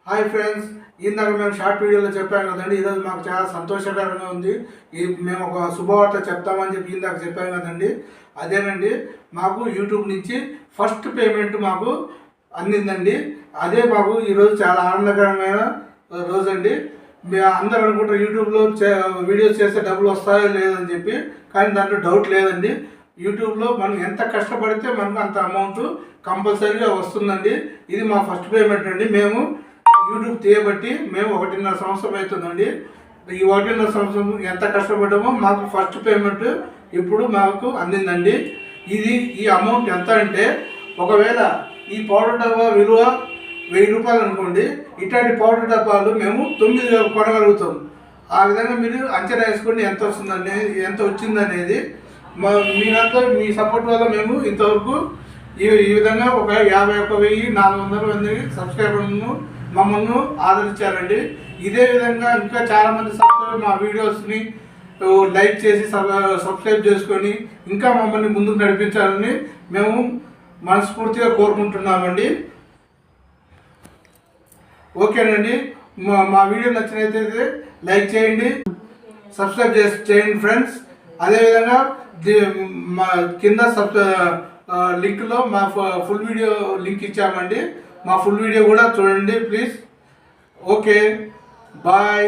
Hi friends, ఇందాక మేము short వీడియోలో చెప్పాము కదండి. ఈరోజు మాకు చాలా సంతోషకరంగా ఉంది. మేము ఒక శుభవార్త చెప్తామని చెప్పి ఇందాక చెప్పాము కదండి. అదేనండి, మాకు యూట్యూబ్ నుంచి ఫస్ట్ పేమెంట్ మాకు అందిందండి. అదే మాకు ఈరోజు చాలా ఆనందకరమైన రోజు అండి. మేము అందరూ అనుకుంటారు యూట్యూబ్లో వీడియోస్ చేస్తే డబ్బులు వస్తాయో లేదని చెప్పి, కానీ దాంట్లో డౌట్ లేదండి. యూట్యూబ్లో మనం ఎంత కష్టపడితే మనకు అంత అమౌంట్ కంపల్సరీగా వస్తుందండి. ఇది మా ఫస్ట్ పేమెంట్ అండి. మేము యూట్యూబ్ తీయబట్టి మేము 1.5 సంవత్సరం అవుతుందండి. ఈ 1.5 సంవత్సరం ఎంత కష్టపడ్డామో మాకు ఫస్ట్ పేమెంట్ ఇప్పుడు మాకు అందిందండి. ఈ అమౌంట్ ఎంత అంటే, ఒకవేళ ఈ పౌడర్ డబ్బా విలువ 1000 రూపాయలు అనుకోండి, ఇట్లాంటి పౌడర్ డబ్బాలు మేము 9 కొనగలుగుతాం. ఆ విధంగా మీరు అంచనా వేసుకోండి ఎంత వచ్చిందనేది. మీరంతా మీ సపోర్ట్ వల్ల మేము ఇంతవరకు ఈ విధంగా ఒక 51,400 మంది సబ్స్క్రైబర్లను మమ్మల్ని ఆదరించారండి. ఇదే విధంగా ఇంకా చాలామంది సబ్స్క్రైబర్ మా వీడియోస్ని లైక్ చేసి సబ్స్క్రైబ్ చేసుకొని ఇంకా మమ్మల్ని ముందుకు నడిపించాలని మేము మనస్ఫూర్తిగా కోరుకుంటున్నామండి. ఓకేనండి, మా వీడియో నచ్చినట్లయితే లైక్ చేయండి, సబ్స్క్రైబ్ చేయండి ఫ్రెండ్స్. అదేవిధంగా మా కింద లింక్లో మా ఫుల్ వీడియో లింక్ ఇచ్చామండి. మా ఫుల్ వీడియో కూడా చూడండి ప్లీజ్. Okay, bye.